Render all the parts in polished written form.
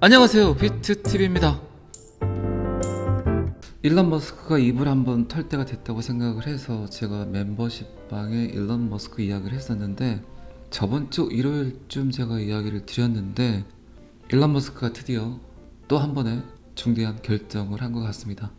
안녕하세요, 비트TV입니다. 일론 머스크가 입을 한번 털 때가 됐다고 생각을 해서 제가 멤버십방에 일론 머스크 이야기를 했었는데, 저번주 일요일쯤 제가 이야기를 드렸는데 일론 머스크가 드디어 또 한 번의 중대한 결정을 한 것 같습니다.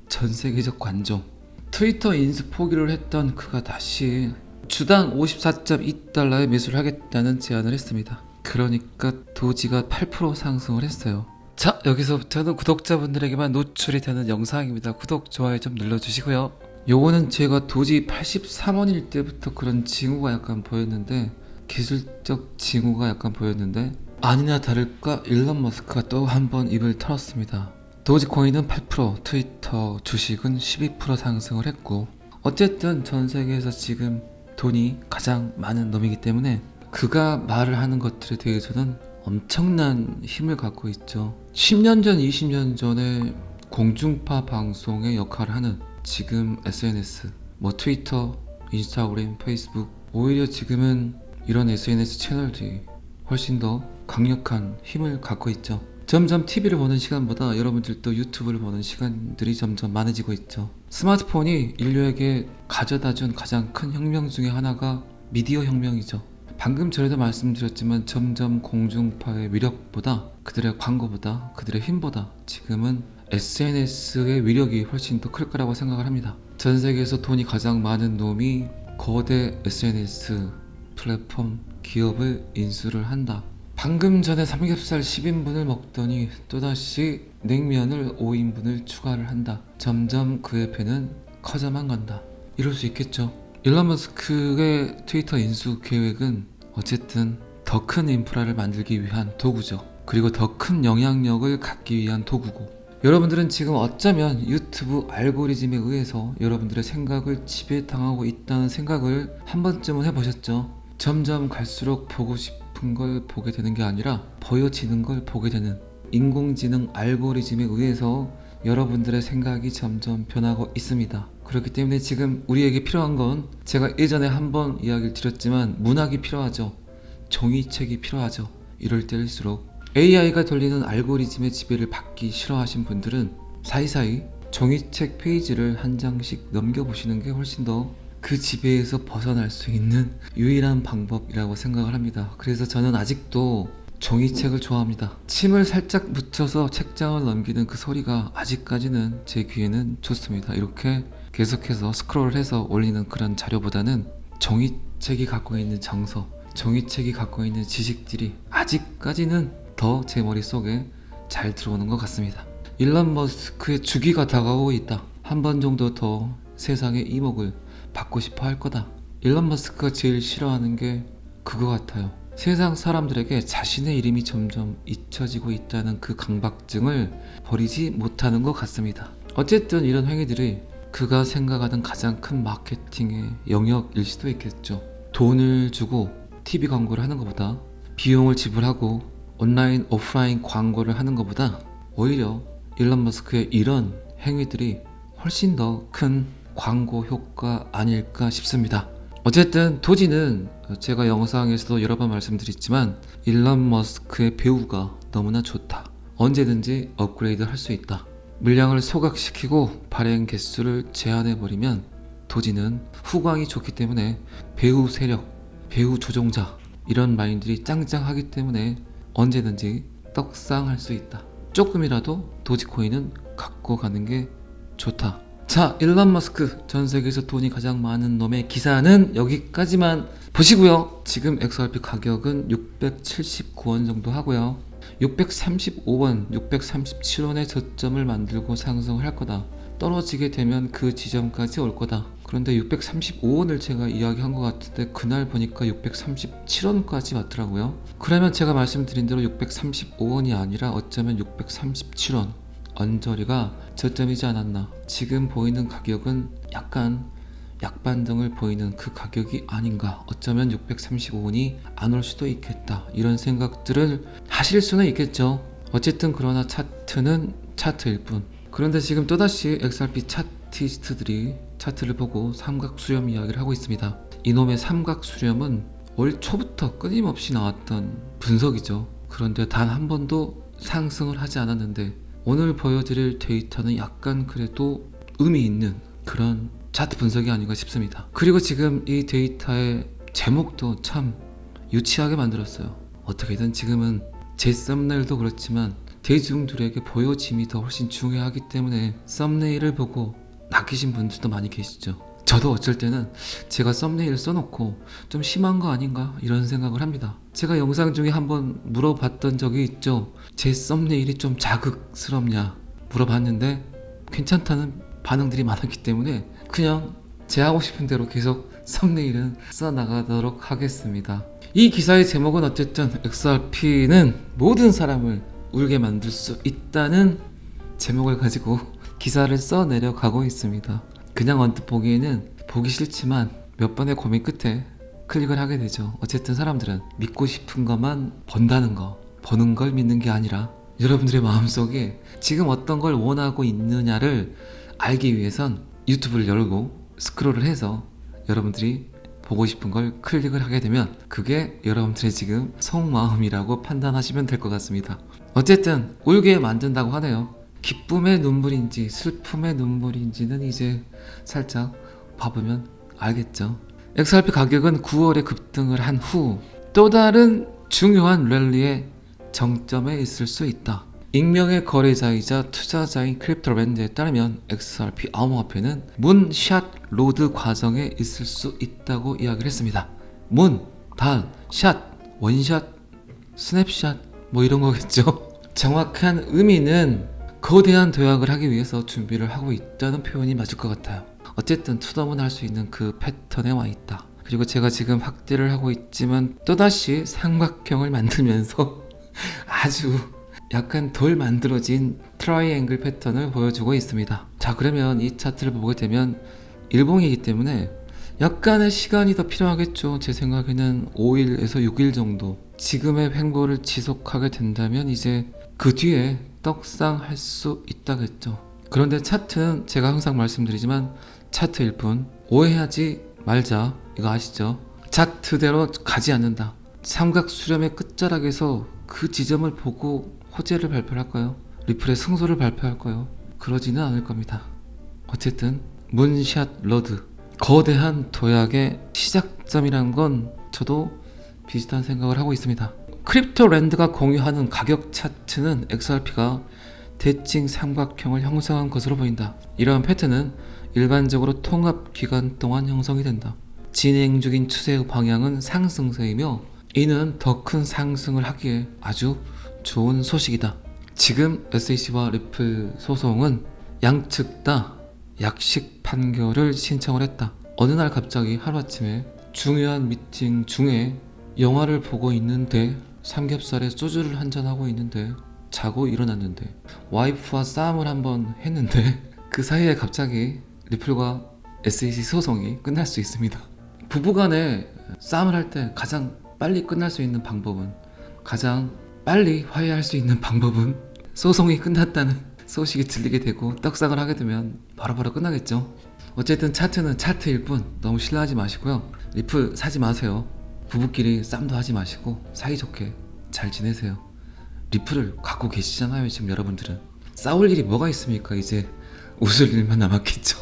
전 세계적 관종, 트위터 인수 포기를 했던 그가 다시 주당 54.2달러에 매수를 하겠다는 제안을 했습니다. 그러니까 도지가 8% 상승을 했어요. 자, 여기서부터는 구독자분들에게만 노출이 되는 영상입니다. 구독, 좋아요 좀 눌러주시고요. 요거는 제가 도지 83원일 때부터 그런 징후가 약간 보였는데, 기술적 징후가 약간 보였는데, 아니나 다를까 일론 머스크가 또 한 번 입을 털었습니다. 도지코인은 8%, 트위터 주식은 12% 상승을 했고, 어쨌든 전 세계에서 지금 돈이 가장 많은 놈이기 때문에 그가 말을 하는 것들에 대해서는 엄청난 힘을 갖고 있죠. 10년 전, 20년 전에 공중파 방송의 역할을 하는 지금 SNS, 트위터, 인스타그램, 페이스북, 오히려 지금은 이런 SNS 채널들이 훨씬 더 강력한 힘을 갖고 있죠. 점점 TV를 보는 시간보다 여러분들도 유튜브를 보는 시간들이 점점 많아지고 있죠. 스마트폰이 인류에게 가져다준 가장 큰 혁명 중에 하나가 미디어 혁명이죠. 방금 전에도 말씀드렸지만 점점 공중파의 위력보다, 그들의 광고보다, 그들의 힘보다 지금은 SNS의 위력이 훨씬 더 클 거라고 생각을 합니다. 전 세계에서 돈이 가장 많은 놈이 거대 SNS 플랫폼 기업을 인수를 한다. 방금 전에 삼겹살 10인분을 먹더니 또다시 냉면을 5인분을 추가를 한다. 점점 그의 배는 커져만 간다. 이럴 수 있겠죠. 일론 머스크의 트위터 인수 계획은 어쨌든 더 큰 인프라를 만들기 위한 도구죠. 그리고 더 큰 영향력을 갖기 위한 도구고, 여러분들은 지금 어쩌면 유튜브 알고리즘에 의해서 여러분들의 생각을 지배당하고 있다는 생각을 한 번쯤은 해보셨죠. 점점 갈수록 보고 싶은 걸 보게 되는 게 아니라 보여지는 걸 보게 되는 인공지능 알고리즘에 의해서 여러분들의 생각이 점점 변하고 있습니다. 그렇기 때문에 지금 우리에게 필요한 건, 제가 예전에 한번 이야기를 드렸지만 문학이 필요하죠. 종이책이 필요하죠. 이럴 때일수록 AI가 돌리는 알고리즘의 지배를 받기 싫어하신 분들은 사이사이 종이책 페이지를 한 장씩 넘겨보시는 게 훨씬 더 그 지배에서 벗어날 수 있는 유일한 방법이라고 생각을 합니다. 그래서 저는 아직도 종이책을 좋아합니다. 침을 살짝 묻혀서 책장을 넘기는 그 소리가 아직까지는 제 귀에는 좋습니다. 이렇게 계속해서 스크롤을 해서 올리는 그런 자료보다는 종이책이 갖고 있는 정서, 종이책이 갖고 있는 지식들이 아직까지는 더 제 머릿속에 잘 들어오는 것 같습니다. 일론 머스크의 주기가 다가오고 있다. 한 번 정도 더 세상의 이목을 받고 싶어 할 거다. 일론 머스크가 제일 싫어하는 게 그거 같아요. 세상 사람들에게 자신의 이름이 점점 잊혀지고 있다는 그 강박증을 버리지 못하는 것 같습니다. 어쨌든 이런 행위들이 그가 생각하는 가장 큰 마케팅의 영역일 수도 있겠죠. 돈을 주고 TV 광고를 하는 것보다, 비용을 지불하고 온라인, 오프라인 광고를 하는 것보다 오히려 일론 머스크의 이런 행위들이 훨씬 더 큰 광고 효과 아닐까 싶습니다. 어쨌든 도지는 제가 영상에서도 여러 번 말씀드렸지만 일론 머스크의 배우가 너무나 좋다. 언제든지 업그레이드 할 수 있다. 물량을 소각시키고 발행 개수를 제한해버리면 도지는 후광이 좋기 때문에 배우 세력, 배우 조종자, 이런 마인드들이 짱짱하기 때문에 언제든지 떡상할 수 있다. 조금이라도 도지코인은 갖고 가는 게 좋다. 자, 일론 머스크, 전 세계에서 돈이 가장 많은 놈의 기사는 여기까지만 보시고요. 지금 XRP 가격은 679원 정도 하고요. 635원, 637원의 저점을 만들고 상승을 할 거다. 떨어지게 되면 그 지점까지 올 거다. 그런데 635원을 제가 이야기한 것 같은데 그날 보니까 637원까지 왔더라고요. 그러면 제가 말씀드린 대로 635원이 아니라 어쩌면 637원, 언저리가 저점이지 않았나. 지금 보이는 가격은 약간 약반등을 보이는 그 가격이 아닌가. 어쩌면 635원이 안 올 수도 있겠다. 이런 생각들을 하실 수는 있겠죠. 어쨌든 그러나 차트는 차트일 뿐. 그런데 지금 또다시 XRP 차티스트들이 차트를 보고 삼각수렴 이야기를 하고 있습니다. 이놈의 삼각수렴은 올 초부터 끊임없이 나왔던 분석이죠. 그런데 단 한 번도 상승을 하지 않았는데 오늘 보여드릴 데이터는 약간 그래도 의미 있는 그런 차트 분석이 아닌가 싶습니다. 그리고 지금 이 데이터의 제목도 참 유치하게 만들었어요. 어떻게든 지금은 제 썸네일도 그렇지만 대중들에게 보여짐이 더 훨씬 중요하기 때문에 썸네일을 보고 낚이신 분들도 많이 계시죠. 저도 어쩔 때는 제가 썸네일을 써놓고 좀 심한 거 아닌가 이런 생각을 합니다. 제가 영상 중에 한번 물어봤던 적이 있죠. 제 썸네일이 좀 자극스럽냐 물어봤는데 괜찮다는 반응들이 많았기 때문에 그냥 제 하고 싶은 대로 계속 썸네일은 써나가도록 하겠습니다. 이 기사의 제목은 어쨌든 XRP는 모든 사람을 울게 만들 수 있다는 제목을 가지고 기사를 써내려 가고 있습니다. 그냥 언뜻 보기에는 보기 싫지만 몇 번의 고민 끝에 클릭을 하게 되죠. 어쨌든 사람들은 믿고 싶은 것만 번다는 거, 버는 걸 믿는 게 아니라 여러분들의 마음속에 지금 어떤 걸 원하고 있느냐를 알기 위해선 유튜브를 열고 스크롤을 해서 여러분들이 보고 싶은 걸 클릭을 하게 되면 그게 여러분들의 지금 속마음이라고 판단하시면 될 것 같습니다. 어쨌든 울게 만든다고 하네요. 기쁨의 눈물인지 슬픔의 눈물인지는 이제 살짝 봐보면 알겠죠. XRP 가격은 9월에 급등을 한 후 또 다른 중요한 랠리의 정점에 있을 수 있다. 익명의 거래자이자 투자자인 크립토랜드에 따르면 XRP 암호화폐는 문샷 로드 과정에 있을 수 있다고 이야기를 했습니다. 문, 단, 샷, 원샷, 스냅샷 뭐 이런 거겠죠. 정확한 의미는 거대한 도약을 하기 위해서 준비를 하고 있다는 표현이 맞을 것 같아요. 어쨌든 투더문 할 수 있는 그 패턴에 와 있다. 그리고 제가 지금 확대를 하고 있지만 또다시 삼각형을 만들면서 아주 약간 덜 만들어진 트라이앵글 패턴을 보여주고 있습니다. 자, 그러면 이 차트를 보게 되면 일봉이기 때문에 약간의 시간이 더 필요하겠죠. 제 생각에는 5일에서 6일 정도. 지금의 횡보를 지속하게 된다면 이제 그 뒤에 떡상할 수 있다겠죠. 그런데 차트는 제가 항상 말씀드리지만 차트일 뿐 오해하지 말자. 이거 아시죠? 차트대로 가지 않는다. 삼각 수렴의 끝자락에서 그 지점을 보고 호재를 발표할까요? 리플의 승소를 발표할까요? 그러지는 않을 겁니다. 어쨌든 문샷 러드, 거대한 도약의 시작점이란 건 저도 비슷한 생각을 하고 있습니다. 크립토랜드가 공유하는 가격 차트는 XRP가 대칭 삼각형을 형성한 것으로 보인다. 이러한 패턴은 일반적으로 통합 기간 동안 형성이 된다. 진행 중인 추세의 방향은 상승세이며 이는 더 큰 상승을 하기에 아주 좋은 소식이다. 지금 SEC와 리플 소송은 양측 다 약식 판결을 신청을 했다. 어느 날 갑자기 하루아침에 중요한 미팅 중에 영화를 보고 있는데 삼겹살에 소주를 한잔하고 있는데 자고 일어났는데 와이프와 싸움을 한번 했는데 그 사이에 갑자기 리플과 SEC 소송이 끝날 수 있습니다. 부부간에 싸움을 할 때 가장 빨리 끝날 수 있는 방법은, 가장 빨리 화해할 수 있는 방법은 소송이 끝났다는 소식이 들리게 되고 떡상을 하게 되면 바로바로 끝나겠죠. 어쨌든 차트는 차트일 뿐 너무 신뢰하지 마시고요. 리플 사지 마세요. 부부끼리 싸움도 하지 마시고 사이좋게 잘 지내세요. 리플을 갖고 계시잖아요. 지금 여러분들은 싸울 일이 뭐가 있습니까? 이제 웃을 일만 남았겠죠.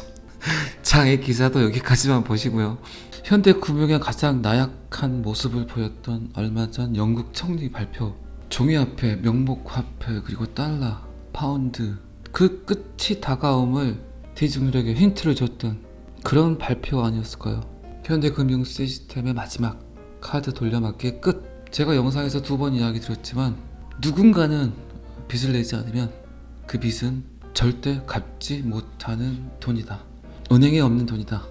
자, 이 기사도 여기까지만 보시고요. 현대금융의 가장 나약한 모습을 보였던 얼마 전 영국 총리 발표, 종이화폐, 명목화폐, 그리고 달러, 파운드, 그 끝이 다가옴을 대중들에게 힌트를 줬던 그런 발표 아니었을까요? 현대금융 시스템의 마지막 카드 돌려막기의 끝. 제가 영상에서 2번 이야기 드렸지만 누군가는 빚을 내지 않으면 그 빚은 절대 갚지 못하는 돈이다. 은행에 없는 돈이다.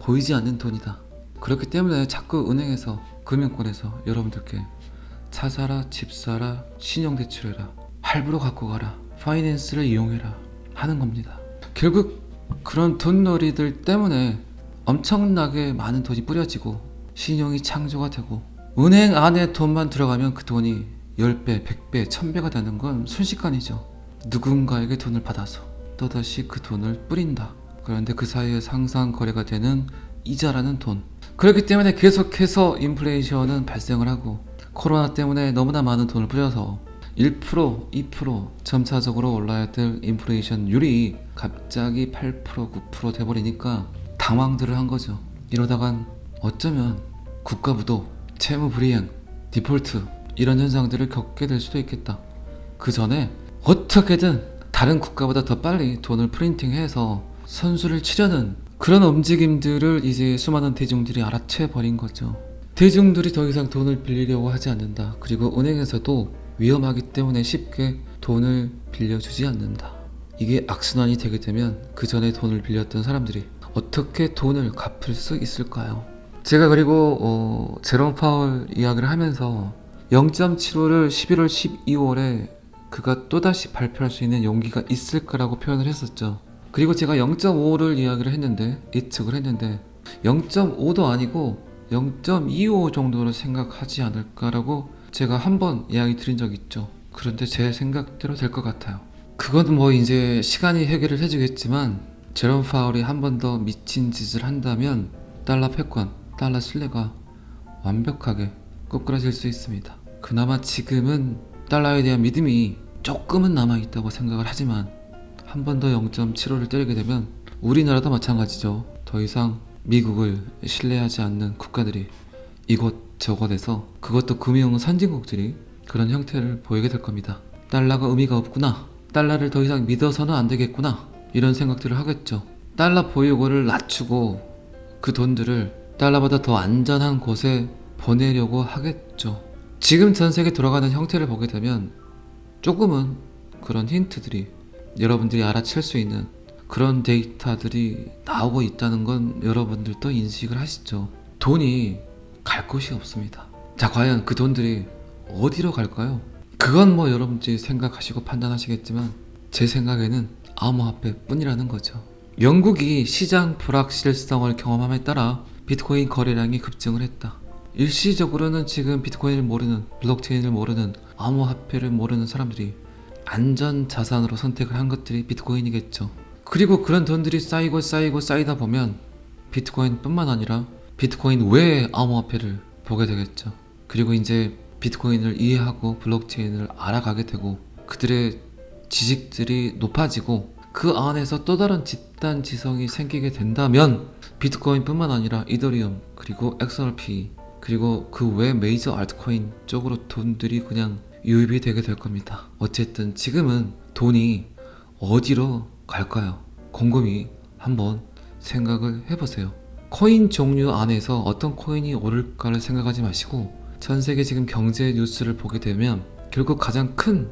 보이지 않는 돈이다. 그렇기 때문에 자꾸 은행에서, 금융권에서 여러분들께 차 사라, 집 사라, 신용대출해라, 할부로 갖고 가라, 파이낸스를 이용해라 하는 겁니다. 결국 그런 돈놀이들 때문에 엄청나게 많은 돈이 뿌려지고 신용이 창조가 되고 은행 안에 돈만 들어가면 그 돈이 10배, 100배, 1000배가 되는 건 순식간이죠. 누군가에게 돈을 받아서 또다시 그 돈을 뿌린다. 그런데 그 사이에 상상 거래가 되는 이자라는 돈. 그렇기 때문에 계속해서 인플레이션은 발생을 하고 코로나 때문에 너무나 많은 돈을 뿌려서 1%, 2% 점차적으로 올라야 될 인플레이션율이 갑자기 8%, 9% 돼버리니까 당황들을 한 거죠. 이러다간 어쩌면 국가부도, 채무불이행, 디폴트 이런 현상들을 겪게 될 수도 있겠다. 그 전에 어떻게든 다른 국가보다 더 빨리 돈을 프린팅해서 선수를 치려는 그런 움직임들을 이제 수많은 대중들이 알아채 버린 거죠. 대중들이 더 이상 돈을 빌리려고 하지 않는다. 그리고 은행에서도 위험하기 때문에 쉽게 돈을 빌려주지 않는다. 이게 악순환이 되게 되면 그 전에 돈을 빌렸던 사람들이 어떻게 돈을 갚을 수 있을까요? 제가 그리고 제롬 파월 이야기를 하면서 0.75를 11월 12월에 그가 또다시 발표할 수 있는 용기가 있을 거라고 표현을 했었죠. 그리고 제가 0.5를 이야기를 했는데, 예측을 했는데 0.5도 아니고 0.25 정도로 생각하지 않을까라고 제가 한번 이야기 드린 적 있죠. 그런데 제 생각대로 될 것 같아요. 그건 뭐 이제 시간이 해결을 해주겠지만 제롬 파월이 한 번 더 미친 짓을 한다면 달러 패권, 달러 신뢰가 완벽하게 꼬꾸라질 수 있습니다. 그나마 지금은 달러에 대한 믿음이 조금은 남아있다고 생각을 하지만 한 번 더 0.75를 때리게 되면 우리나라도 마찬가지죠. 더 이상 미국을 신뢰하지 않는 국가들이 이곳저곳에서, 그것도 금융 선진국들이 그런 형태를 보이게 될 겁니다. 달러가 의미가 없구나, 달러를 더 이상 믿어서는 안 되겠구나, 이런 생각들을 하겠죠. 달러 보유고를 낮추고 그 돈들을 달러보다 더 안전한 곳에 보내려고 하겠죠. 지금 전 세계 돌아가는 형태를 보게 되면 조금은 그런 힌트들이, 여러분들이 알아챌 수 있는 그런 데이터들이 나오고 있다는 건 여러분들도 인식을 하시죠. 돈이 갈 곳이 없습니다. 자, 과연 그 돈들이 어디로 갈까요? 그건 뭐 여러분들이 생각하시고 판단하시겠지만 제 생각에는 암호화폐 뿐이라는 거죠. 영국이 시장 불확실성을 경험함에 따라 비트코인 거래량이 급증을 했다. 일시적으로는 지금 비트코인을 모르는, 블록체인을 모르는, 암호화폐를 모르는 사람들이 안전자산으로 선택을 한 것들이 비트코인이겠죠. 그리고 그런 돈들이 쌓이다 보면 비트코인 뿐만 아니라 비트코인 외의 암호화폐를 보게 되겠죠. 그리고 이제 비트코인을 이해하고 블록체인을 알아가게 되고 그들의 지식들이 높아지고 그 안에서 또 다른 집단 지성이 생기게 된다면 비트코인 뿐만 아니라 이더리움, 그리고 XRP, 그리고 그 외 메이저 알트코인 쪽으로 돈들이 그냥 유입이 되게 될 겁니다. 어쨌든 지금은 돈이 어디로 갈까요? 곰곰이 한번 생각을 해보세요. 코인 종류 안에서 어떤 코인이 오를까를 생각하지 마시고 전 세계 지금 경제 뉴스를 보게 되면 결국 가장 큰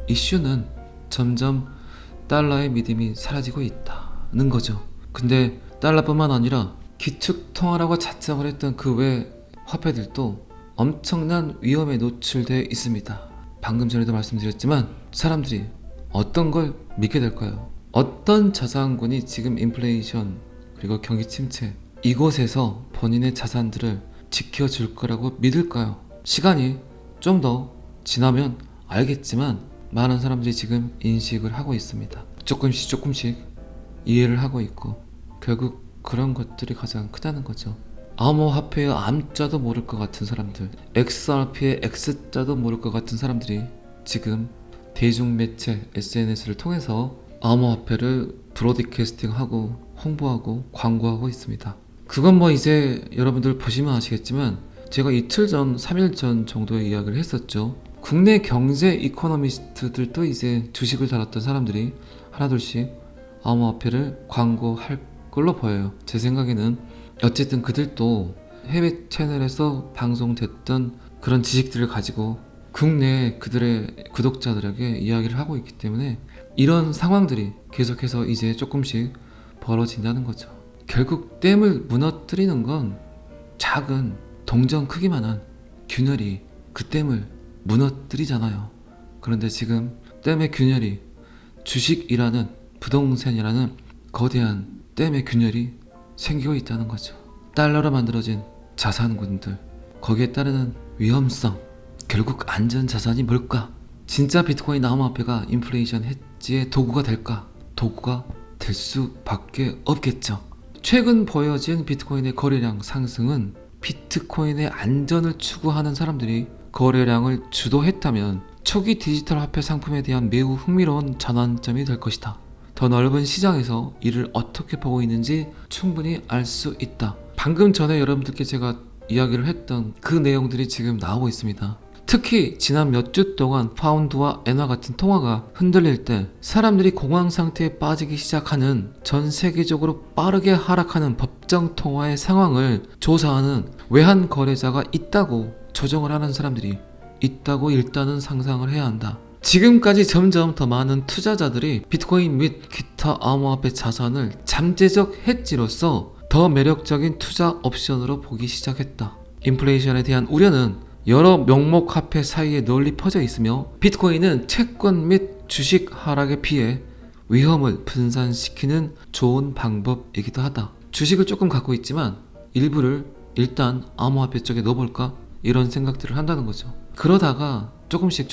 이슈는 점점 달러의 믿음이 사라지고 있다는 거죠. 근데 달러뿐만 아니라 기축통화라고 자청을 했던 그 외 화폐들도 엄청난 위험에 노출되어 있습니다. 방금 전에도 말씀드렸지만 사람들이 어떤 걸 믿게 될까요? 어떤 자산군이 지금 인플레이션 그리고 경기 침체 이곳에서 본인의 자산들을 지켜줄 거라고 믿을까요? 시간이 좀 더 지나면 알겠지만 많은 사람들이 지금 인식을 하고 있습니다. 조금씩 이해를 하고 있고 결국 그런 것들이 가장 크다는 거죠. 암호화폐의 암자도 모를 것 같은 사람들, XRP의 X자도 모를 것 같은 사람들이 지금 대중매체 SNS를 통해서 암호화폐를 브로드캐스팅하고 홍보하고 광고하고 있습니다. 그건 뭐 이제 여러분들 보시면 아시겠지만 제가 이틀 전, 3일 전 정도의 이야기를 했었죠. 국내 경제 이코노미스트들도 이제 주식을 다뤘던 사람들이 하나둘씩 암호화폐를 광고할 걸로 보여요. 제 생각에는 어쨌든 그들도 해외 채널에서 방송됐던 그런 지식들을 가지고 국내 그들의 구독자들에게 이야기를 하고 있기 때문에 이런 상황들이 계속해서 이제 조금씩 벌어진다는 거죠. 결국 댐을 무너뜨리는 건 작은 동전 크기만한 균열이 그 댐을 무너뜨리잖아요. 그런데 지금 댐의 균열이 주식이라는, 부동산이라는 거대한 댐의 균열이 생기고 있다는 거죠. 달러로 만들어진 자산군들, 거기에 따르는 위험성, 결국 안전자산이 뭘까? 진짜 비트코인 암호화폐가 인플레이션 해지의 도구가 될까? 도구가 될 수밖에 없겠죠. 최근 보여진 비트코인의 거래량 상승은 비트코인의 안전을 추구하는 사람들이 거래량을 주도했다면 초기 디지털 화폐 상품에 대한 매우 흥미로운 전환점이 될 것이다. 더 넓은 시장에서 이를 어떻게 보고 있는지 충분히 알 수 있다. 방금 전에 여러분들께 제가 이야기를 했던 그 내용들이 지금 나오고 있습니다. 특히 지난 몇 주 동안 파운드와 엔화 같은 통화가 흔들릴 때 사람들이 공황 상태에 빠지기 시작하는, 전 세계적으로 빠르게 하락하는 법정 통화의 상황을 조사하는 외환 거래자가 있다고 조정을 하는 사람들이 있다고 일단은 상상을 해야 한다. 지금까지 점점 더 많은 투자자들이 비트코인 및 기타 암호화폐 자산을 잠재적 헤지로서 더 매력적인 투자 옵션으로 보기 시작했다. 인플레이션에 대한 우려는 여러 명목 화폐 사이에 널리 퍼져 있으며 비트코인은 채권 및 주식 하락에 비해 위험을 분산시키는 좋은 방법이기도 하다. 주식을 조금 갖고 있지만 일부를 일단 암호화폐 쪽에 넣어볼까? 이런 생각들을 한다는 거죠. 그러다가 조금씩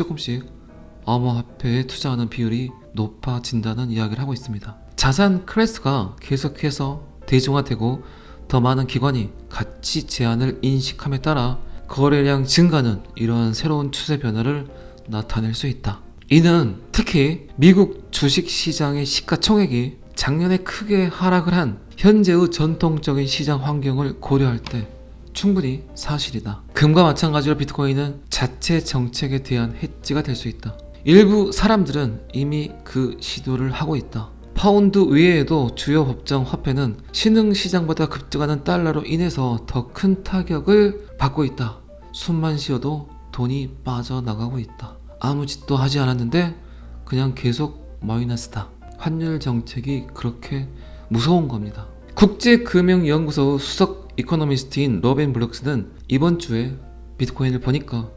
암호화폐에 투자하는 비율이 높아진다는 이야기를 하고 있습니다. 자산 클래스가 계속해서 대중화되고 더 많은 기관이 가치 제한을 인식함에 따라 거래량 증가는 이러한 새로운 추세 변화를 나타낼 수 있다. 이는 특히 미국 주식시장의 시가총액이 작년에 크게 하락을 한 현재의 전통적인 시장 환경을 고려할 때 충분히 사실이다. 금과 마찬가지로 비트코인은 자체 정책에 대한 헤지가 될 수 있다. 일부 사람들은 이미 그 시도를 하고 있다. 파운드 외에도 주요 법정 화폐는 신흥시장보다 급등하는 달러로 인해서 더 큰 타격을 받고 있다. 숨만 쉬어도 돈이 빠져나가고 있다. 아무 짓도 하지 않았는데 그냥 계속 마이너스다. 환율 정책이 그렇게 무서운 겁니다. 국제금융연구소 수석 이코노미스트인 로벤 블록스는 이번 주에 비트코인을 보니까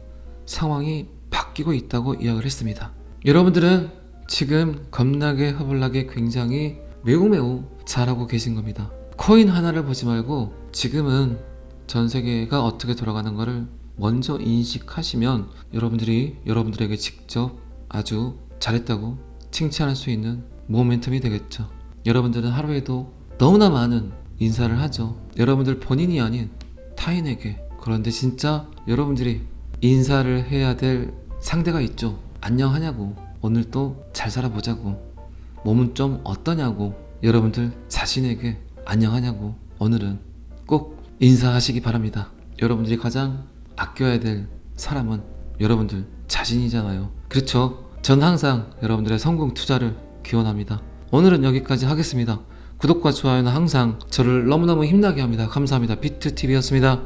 상황이 바뀌고 있다고 이야기를 했습니다. 여러분들은 지금 겁나게 허벌나게 굉장히 매우 잘하고 계신 겁니다. 코인 하나를 보지 말고 지금은 전 세계가 어떻게 돌아가는 것을 먼저 인식하시면 여러분들에게 직접 아주 잘했다고 칭찬할 수 있는 모멘텀이 되겠죠. 여러분들은 하루에도 너무나 많은 인사를 하죠. 여러분들 본인이 아닌 타인에게. 그런데 진짜 여러분들이 인사를 해야 될 상대가 있죠. 안녕하냐고, 오늘 또 잘 살아보자고, 몸은 좀 어떠냐고, 여러분들 자신에게 안녕하냐고 오늘은 꼭 인사하시기 바랍니다. 여러분들이 가장 아껴야 될 사람은 여러분들 자신이잖아요. 그렇죠? 전 항상 여러분들의 성공 투자를 기원합니다. 오늘은 여기까지 하겠습니다. 구독과 좋아요는 항상 저를 너무너무 힘나게 합니다. 감사합니다. 비트TV였습니다.